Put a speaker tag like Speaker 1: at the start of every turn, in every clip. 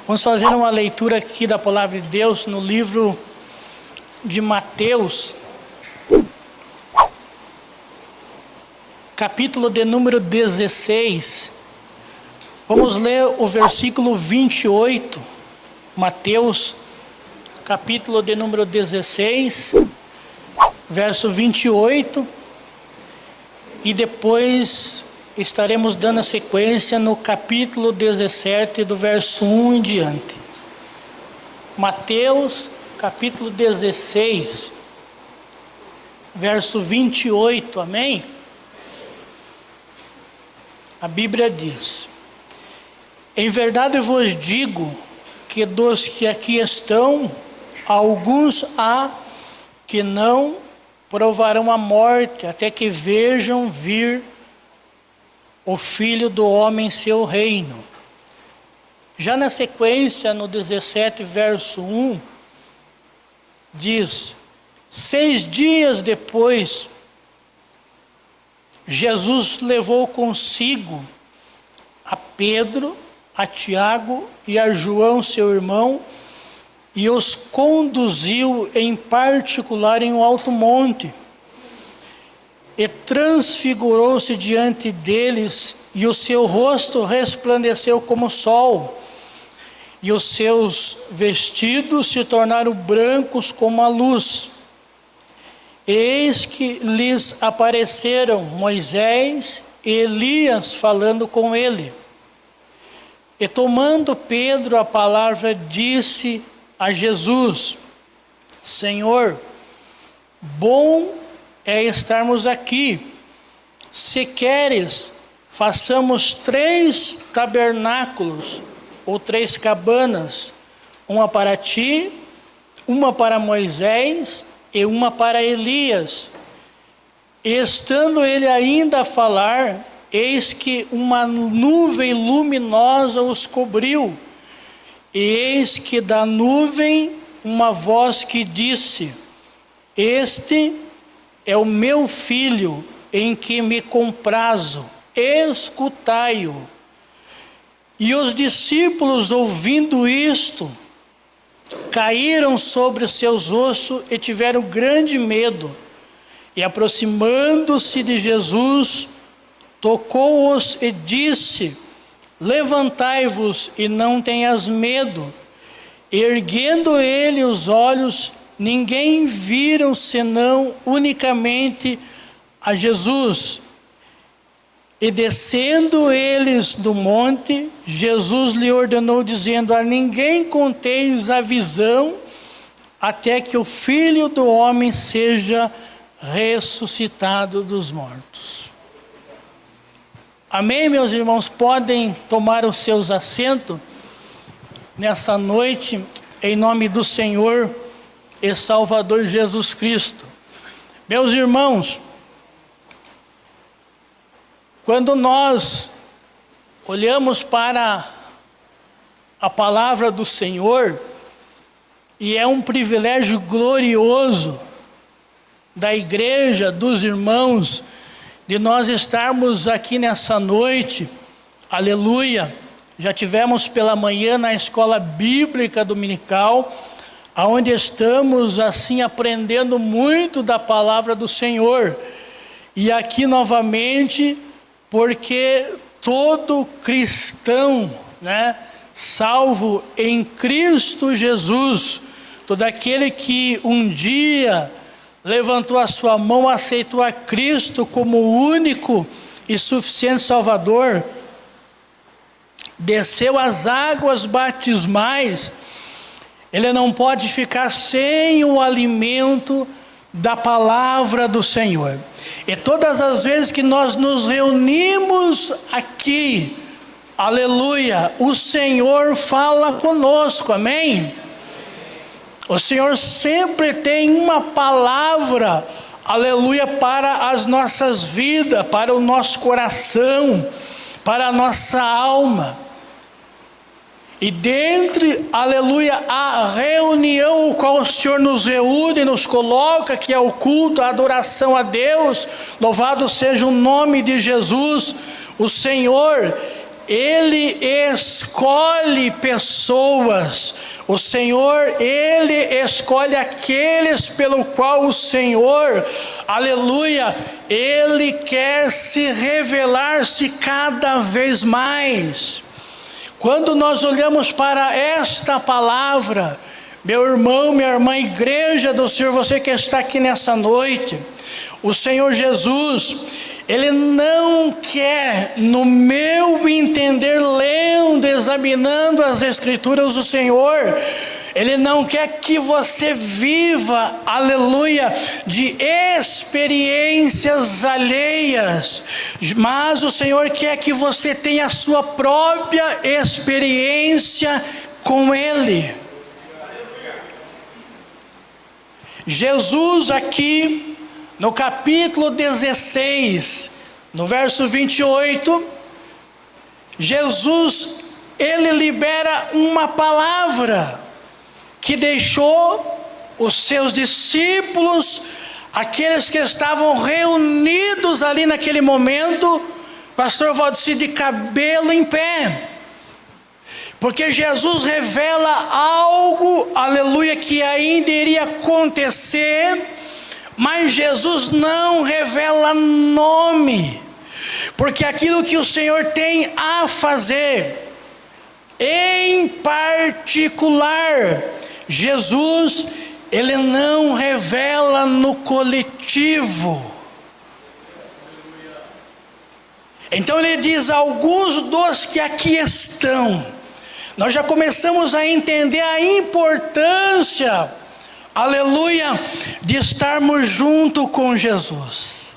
Speaker 1: Vamos fazer uma leitura aqui da palavra de Deus no livro de Mateus, capítulo de número 16. Vamos ler o versículo 28, Mateus, capítulo de número 16, verso 28, e depois estaremos dando a sequência no capítulo 17, do verso 1 em diante. Mateus, capítulo 16, verso 28, amém? A Bíblia diz: em verdade vos digo que dos que aqui estão, alguns há que não provarão a morte, até que vejam vir o Filho do Homem em seu reino. Já na sequência, no 17, verso 1, diz: 6 dias depois, Jesus levou consigo a Pedro, a Tiago e a João, seu irmão, e os conduziu em particular em um alto monte. E transfigurou-se diante deles, e o seu rosto resplandeceu como o sol, e os seus vestidos se tornaram brancos como a luz. Eis que lhes apareceram Moisés e Elias falando com ele. E tomando Pedro a palavra, disse a Jesus: Senhor, bom é estarmos aqui. Se queres, façamos 3 tabernáculos, ou 3 cabanas, uma para ti, uma para Moisés e uma para Elias. E estando ele ainda a falar, eis que uma nuvem luminosa os cobriu. E eis que da nuvem uma voz que disse: Este é o meu filho, em que me comprazo, escutai-o. E os discípulos, ouvindo isto, caíram sobre os seus ossos e tiveram grande medo. E aproximando-se de Jesus, tocou-os e disse: Levantai-vos e não tenhas medo. Erguendo ele os olhos, ninguém viram senão unicamente a Jesus. E descendo eles do monte, Jesus lhe ordenou, dizendo: a ninguém conteis a visão, até que o Filho do Homem seja ressuscitado dos mortos. Amém, meus irmãos? Podem tomar os seus assentos nessa noite, em nome do Senhor e Salvador Jesus Cristo. Meus irmãos, quando nós olhamos para a palavra do Senhor, e é um privilégio glorioso da igreja, dos irmãos, de nós estarmos aqui nessa noite, aleluia. Já tivemos pela manhã na escola bíblica dominical, aonde estamos assim aprendendo muito da palavra do Senhor. E aqui novamente, porque todo cristão, salvo em Cristo Jesus, todo aquele que um dia levantou a sua mão, aceitou a Cristo como o único e suficiente Salvador, desceu as águas batismais, ele não pode ficar sem o alimento da palavra do Senhor. E todas as vezes que nós nos reunimos aqui, aleluia, o Senhor fala conosco, amém? O Senhor sempre tem uma palavra, aleluia, para as nossas vidas, para o nosso coração, para a nossa alma. E dentre, aleluia, a reunião qual o Senhor nos reúne, nos coloca, que é o culto, a adoração a Deus, louvado seja o nome de Jesus, o Senhor Ele escolhe pessoas. O Senhor, Ele escolhe aqueles pelo qual o Senhor, aleluia, Ele quer se revelar-se cada vez mais. Quando nós olhamos para esta palavra, meu irmão, minha irmã, igreja do Senhor, você que está aqui nessa noite, o Senhor Jesus, Ele não quer, no meu entender, lendo, examinando as Escrituras do Senhor, Ele não quer que você viva, aleluia, de experiências alheias, mas o Senhor quer que você tenha a sua própria experiência com Ele. Jesus aqui, no capítulo 16, no verso 28, Jesus, Ele libera uma palavra que deixou os seus discípulos, aqueles que estavam reunidos ali naquele momento, pastor Valdeci, de cabelo em pé. Porque Jesus revela algo, aleluia, que ainda iria acontecer, mas Jesus não revela nome, porque aquilo que o Senhor tem a fazer, em particular, Jesus, Ele não revela no coletivo. Então Ele diz: alguns dos que aqui estão. Nós já começamos a entender a importância, aleluia, de estarmos junto com Jesus.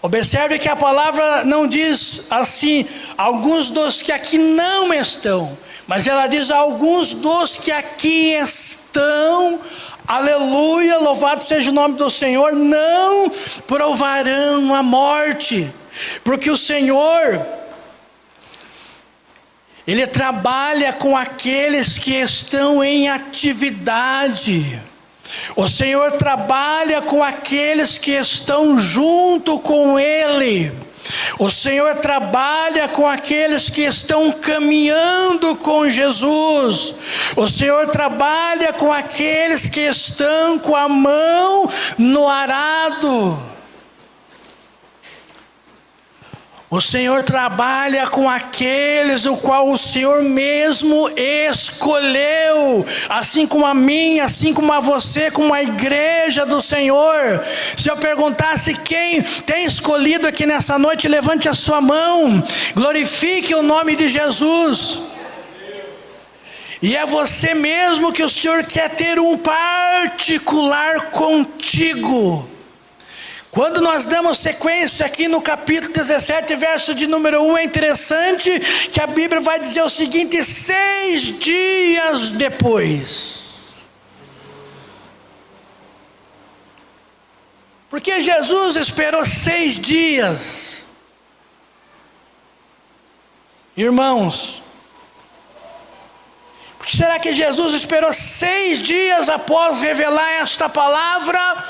Speaker 1: Observe que a palavra não diz assim, alguns dos que aqui não estão, mas ela diz alguns dos que aqui estão, aleluia, louvado seja o nome do Senhor, não provarão a morte, porque o Senhor, Ele trabalha com aqueles que estão em atividade. O Senhor trabalha com aqueles que estão junto com Ele. O Senhor trabalha com aqueles que estão caminhando com Jesus. O Senhor trabalha com aqueles que estão com a mão no arado. O Senhor trabalha com aqueles o qual o Senhor mesmo escolheu, assim como a mim, assim como a você, como a igreja do Senhor. Se eu perguntasse quem tem escolhido aqui nessa noite, levante a sua mão, glorifique o nome de Jesus. E é você mesmo que o Senhor quer ter um particular contigo. Quando nós damos sequência aqui no capítulo 17, verso de número 1, é interessante que a Bíblia vai dizer o seguinte: 6 dias depois. Porque Jesus esperou 6 dias. Irmãos, por que será que Jesus esperou 6 dias após revelar esta palavra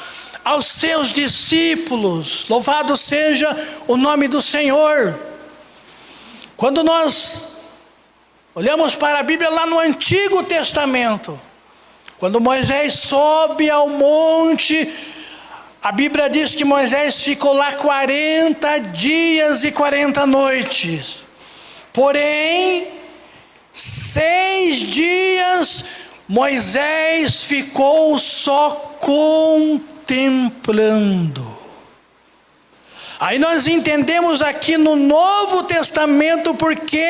Speaker 1: aos seus discípulos? Louvado seja o nome do Senhor. Quando nós olhamos para a Bíblia lá no Antigo Testamento, quando Moisés sobe ao monte, a Bíblia diz que Moisés ficou lá 40 dias e 40 noites. Porém, 6 dias Moisés ficou só contemplando. Aí nós entendemos aqui no Novo Testamento porque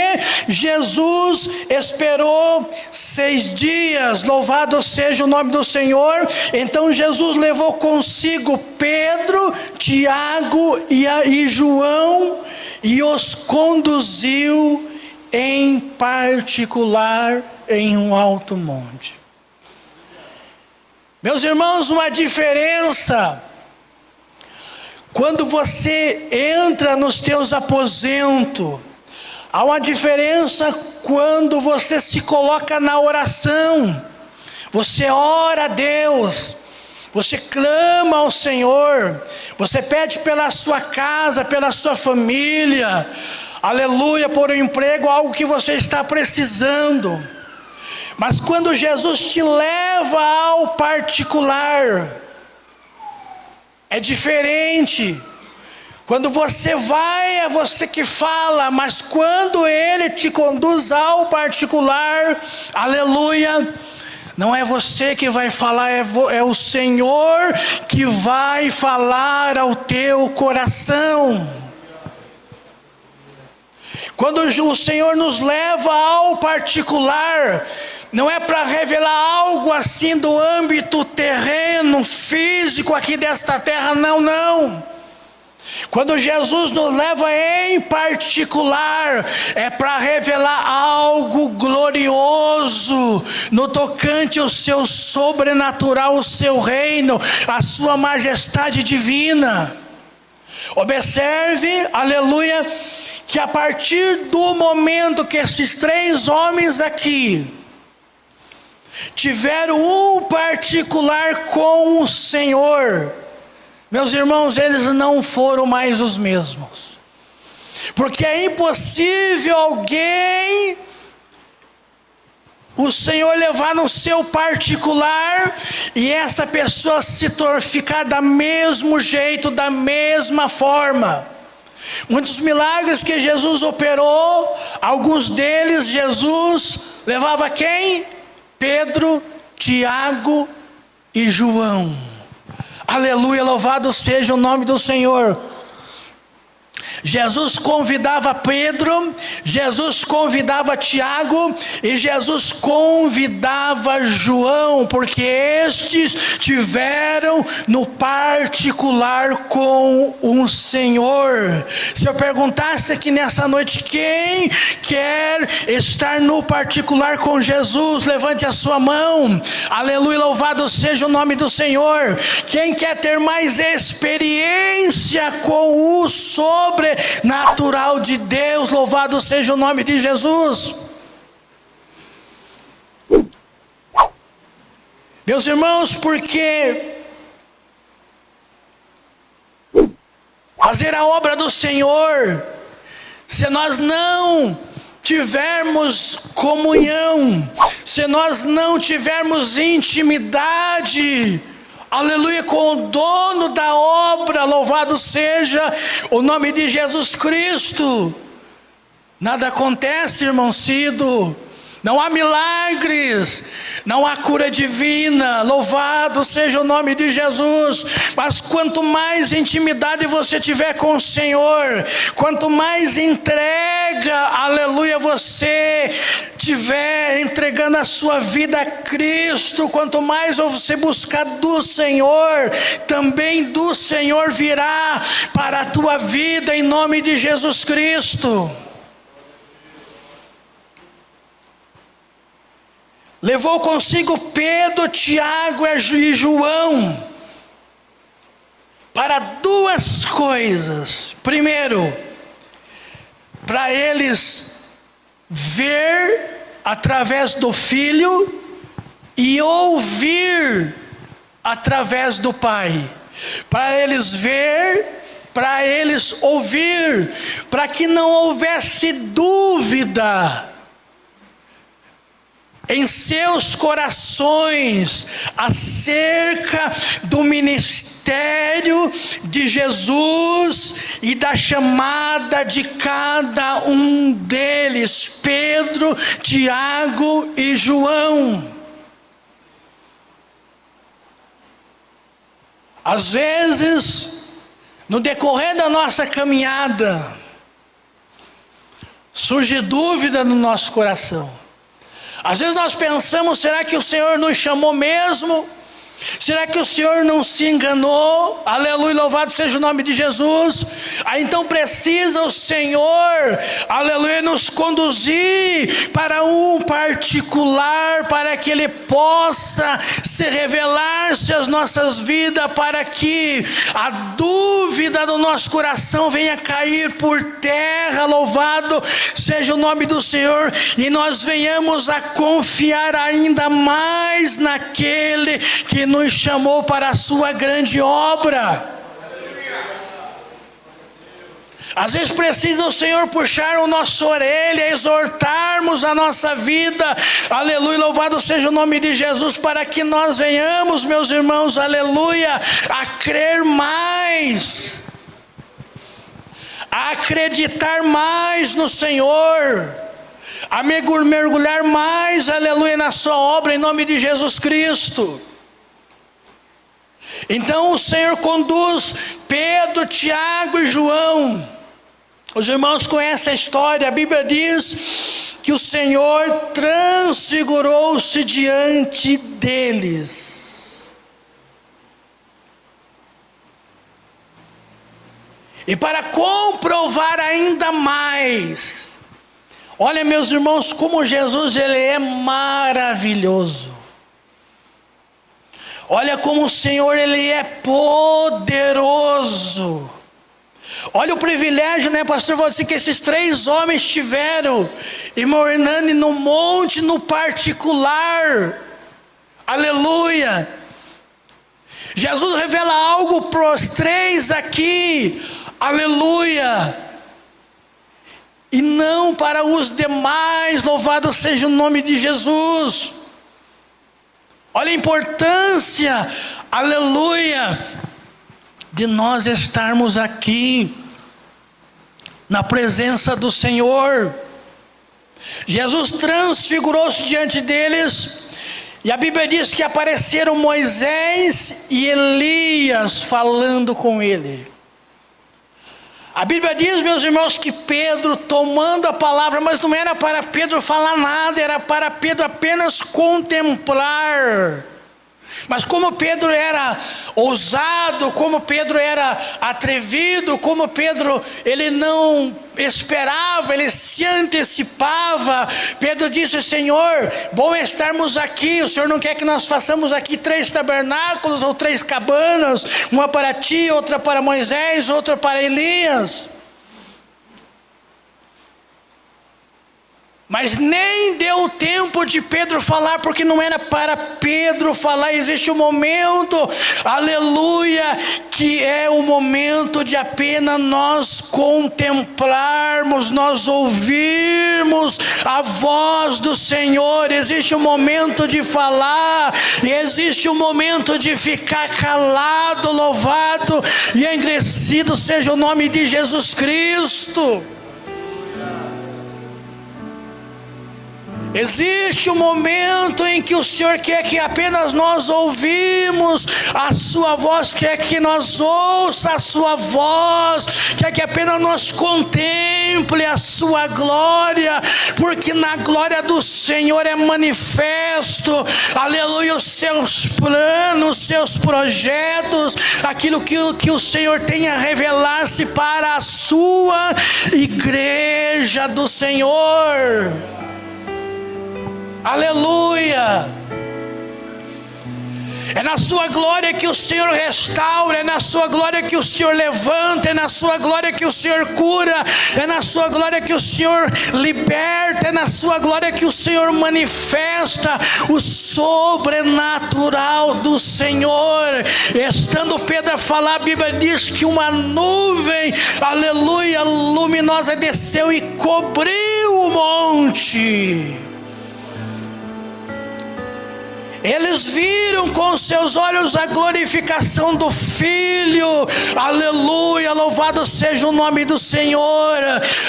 Speaker 1: Jesus esperou 6 dias, louvado seja o nome do Senhor. Então Jesus levou consigo Pedro, Tiago e João e os conduziu em particular em um alto monte. Meus irmãos, uma diferença quando você entra nos teus aposentos, há uma diferença quando você se coloca na oração, você ora a Deus, você clama ao Senhor, você pede pela sua casa, pela sua família, aleluia, por um emprego, algo que você está precisando. Mas quando Jesus te leva ao particular, é diferente. Quando você vai, é você que fala, mas quando Ele te conduz ao particular, aleluia, não é você que vai falar, é o Senhor que vai falar ao teu coração. Quando o Senhor nos leva ao particular, não é para revelar algo assim do âmbito terreno, físico aqui desta terra, não. Quando Jesus nos leva em particular, é para revelar algo glorioso no tocante ao seu sobrenatural, o seu reino, a sua majestade divina. Observe, aleluia, que a partir do momento que esses 3 homens aqui tiveram um particular com o Senhor, meus irmãos, eles não foram mais os mesmos. Porque é impossível alguém, o Senhor levar no seu particular, e essa pessoa ficar da mesmo jeito, da mesma forma. Muitos milagres que Jesus operou, alguns deles Jesus levava quem? Pedro, Tiago e João. Aleluia, louvado seja o nome do Senhor. Jesus convidava Pedro, Jesus convidava Tiago e Jesus convidava João, porque estes tiveram no particular com o Senhor. Se eu perguntasse aqui nessa noite, quem quer estar no particular com Jesus, levante a sua mão. Aleluia, louvado seja o nome do Senhor. Quem quer ter mais experiência com o sobrenatural de Deus, louvado seja o nome de Jesus. Meus irmãos, porque fazer a obra do Senhor, se nós não tivermos comunhão, se nós não tivermos intimidade, aleluia, com o dono da obra, louvado seja o nome de Jesus Cristo, nada acontece, irmão Cido. Não há milagres, não há cura divina, louvado seja o nome de Jesus. Mas quanto mais intimidade você tiver com o Senhor, quanto mais entrega, aleluia, você tiver entregando a sua vida a Cristo, quanto mais você buscar do Senhor, também do Senhor virá para a tua vida em nome de Jesus Cristo. Levou consigo Pedro, Tiago e João para 2 coisas. Primeiro, para eles ver através do Filho e ouvir através do Pai. Para eles ver, para eles ouvir, para que não houvesse dúvida em seus corações acerca do ministério de Jesus e da chamada de cada um deles, Pedro, Tiago e João. Às vezes, no decorrer da nossa caminhada, surge dúvida no nosso coração. Às vezes nós pensamos, será que o Senhor nos chamou mesmo? Será que o Senhor não se enganou? Aleluia, louvado seja o nome de Jesus. Então precisa o Senhor, aleluia, nos conduzir para um particular, para que Ele possa se revelar-se às nossas vidas, para que a dúvida do nosso coração venha cair por terra, louvado seja o nome do Senhor, e nós venhamos a confiar ainda mais naquele que nos chamou para a sua grande obra. Às vezes precisa o Senhor puxar a nossa orelha, exortarmos a nossa vida, aleluia, louvado seja o nome de Jesus, para que nós venhamos, meus irmãos, aleluia, a crer mais, a acreditar mais no Senhor, a mergulhar mais, aleluia, na sua obra, em nome de Jesus Cristo. Então o Senhor conduz Pedro, Tiago e João. Os irmãos conhecem a história. A Bíblia diz que o Senhor transfigurou-se diante deles. E para comprovar ainda mais, olha, meus irmãos, como Jesus ele é maravilhoso. Olha como o Senhor ele é poderoso. Olha o privilégio, né, pastor, você que esses 3 homens tiveram, irmão Hernani, no monte, no particular, aleluia. Jesus revela algo para os 3 aqui, aleluia, e não para os demais, louvado seja o nome de Jesus. Olha a importância, aleluia, de nós estarmos aqui, na presença do Senhor. Jesus transfigurou-se diante deles, e a Bíblia diz que apareceram Moisés e Elias falando com ele. A Bíblia diz, meus irmãos, que Pedro tomando a palavra, mas não era para Pedro falar nada, era para Pedro apenas contemplar. Mas como Pedro era ousado, como Pedro era atrevido, como Pedro ele não esperava, ele se antecipava, Pedro disse: Senhor, bom estarmos aqui, o Senhor não quer que nós façamos aqui 3 tabernáculos ou 3 cabanas, uma para ti, outra para Moisés, outra para Elias. Mas nem deu tempo de Pedro falar, porque não era para Pedro falar. Existe um momento, aleluia, que é o momento de apenas nós contemplarmos, nós ouvirmos a voz do Senhor. Existe um momento de falar, e existe um momento de ficar calado, louvado e engrandecido seja o nome de Jesus Cristo. Existe um momento em que o Senhor quer que apenas nós ouvimos a sua voz, quer que nós ouça a sua voz, quer que apenas nós contemple a sua glória, porque na glória do Senhor é manifesto, aleluia, os seus planos, os seus projetos, aquilo que o Senhor tem a revelar-se para a sua igreja do Senhor. Aleluia. É na sua glória que o Senhor restaura, é na sua glória que o Senhor levanta, é na sua glória que o Senhor cura, é na sua glória que o Senhor liberta, é na sua glória que o Senhor manifesta o sobrenatural do Senhor. Estando Pedro a falar, a Bíblia diz que uma nuvem, aleluia, luminosa desceu e cobriu o monte. Eles viram com seus olhos a glorificação do Filho, aleluia, louvado seja o nome do Senhor.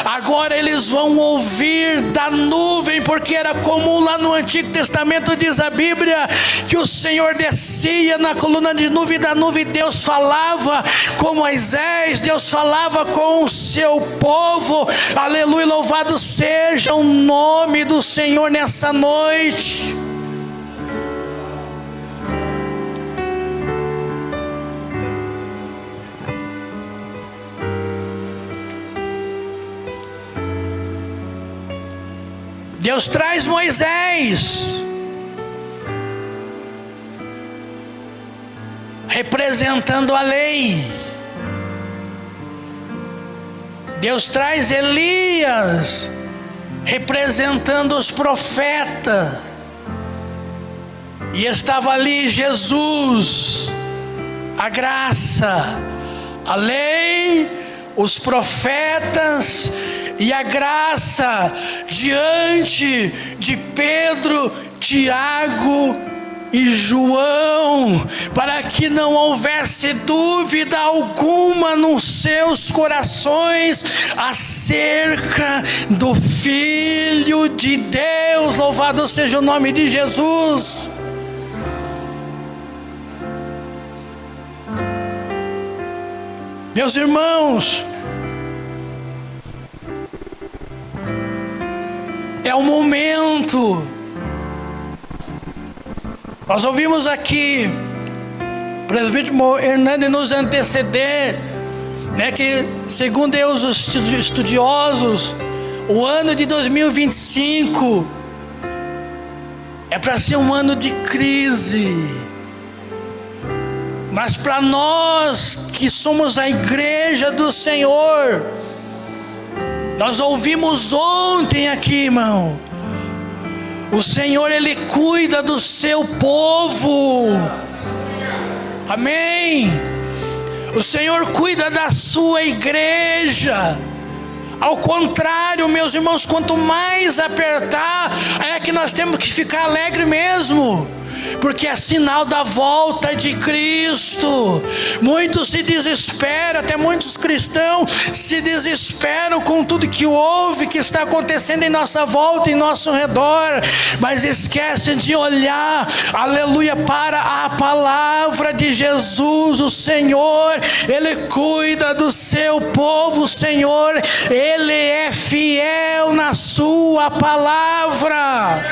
Speaker 1: Agora eles vão ouvir da nuvem, porque era comum lá no Antigo Testamento, diz a Bíblia, que o Senhor descia na coluna de nuvem, e da nuvem Deus falava com Moisés, Deus falava com o seu povo, aleluia, louvado seja o nome do Senhor nessa noite. Deus traz Moisés, representando a lei. Deus traz Elias, representando os profetas. E estava ali Jesus, a graça, a lei, os profetas e a graça diante de Pedro, Tiago e João, para que não houvesse dúvida alguma nos seus corações acerca do Filho de Deus. Louvado seja o nome de Jesus. Meus irmãos, é o momento. Nós ouvimos aqui o presbítero Hernani nos anteceder, né, que segundo os estudiosos, o ano de 2025 é para ser um ano de crise. Mas para nós que somos a igreja do Senhor, nós ouvimos ontem aqui, irmão, o Senhor, Ele cuida do seu povo. Amém. O Senhor cuida da sua igreja. Ao contrário, meus irmãos, quanto mais apertar, é que nós temos que ficar alegre mesmo, porque é sinal da volta de Cristo. Muitos se desesperam, até muitos cristãos se desesperam com tudo que houve, que está acontecendo em nossa volta, em nosso redor, mas esquecem de olhar, aleluia, para a palavra de Jesus. O Senhor, Ele cuida do seu povo. O Senhor, Ele é fiel na sua palavra.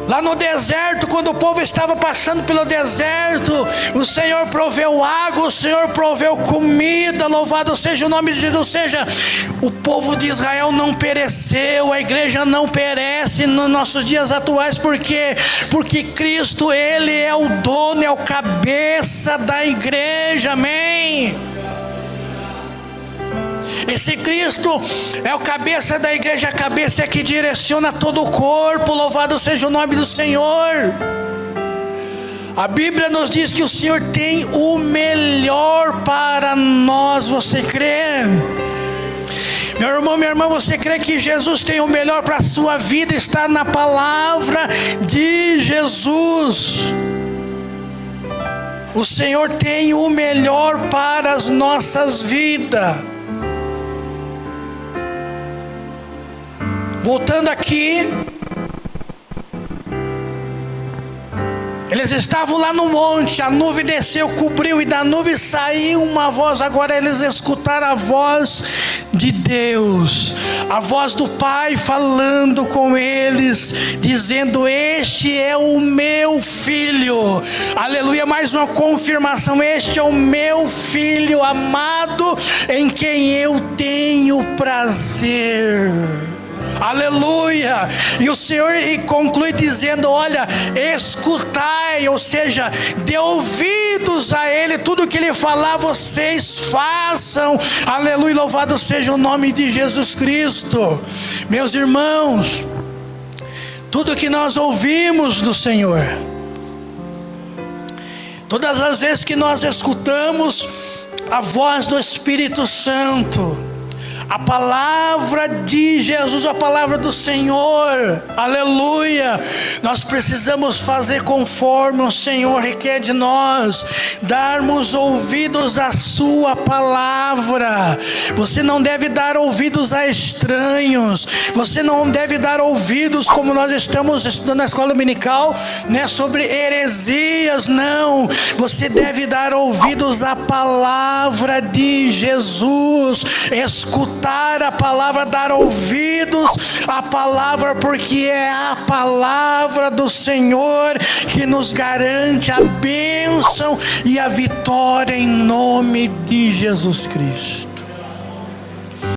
Speaker 1: Lá no deserto, quando o povo estava passando pelo deserto, o Senhor proveu água, o Senhor proveu comida. Louvado seja o nome de Jesus. Ou seja, o povo de Israel não pereceu, a igreja não perece nos nossos dias atuais. Por quê? Porque Cristo, Ele é o dono, é o cabeça da igreja. Amém. Esse Cristo é o cabeça da igreja, a cabeça é que direciona todo o corpo. Louvado seja o nome do Senhor. A Bíblia nos diz que o Senhor tem o melhor para nós. Você crê? Meu irmão, minha irmã, você crê que Jesus tem o melhor para a sua vida? Está na palavra de Jesus. O Senhor tem o melhor para as nossas vidas. Voltando aqui, eles estavam lá no monte, a nuvem desceu, cobriu, e da nuvem saiu uma voz. Agora eles escutaram a voz de Deus, a voz do Pai falando com eles, dizendo: este é o meu filho. Aleluia, mais uma confirmação: este é o meu filho amado, em quem eu tenho prazer. Aleluia. E o Senhor conclui dizendo: olha, escutai, ou seja, dê ouvidos a Ele, tudo que Ele falar vocês façam. Aleluia, louvado seja o nome de Jesus Cristo. Meus irmãos, tudo que nós ouvimos do Senhor, todas as vezes que nós escutamos a voz do Espírito Santo, a palavra de Jesus, a palavra do Senhor, aleluia, nós precisamos fazer conforme o Senhor requer de nós, darmos ouvidos à sua palavra. Você não deve dar ouvidos a estranhos, você não deve dar ouvidos, como nós estamos estudando na escola dominical, né, sobre heresias. Não, você deve dar ouvidos à palavra de Jesus, escutar a palavra, dar ouvidos à palavra, porque é a palavra do Senhor que nos garante a bênção e a vitória em nome de Jesus Cristo.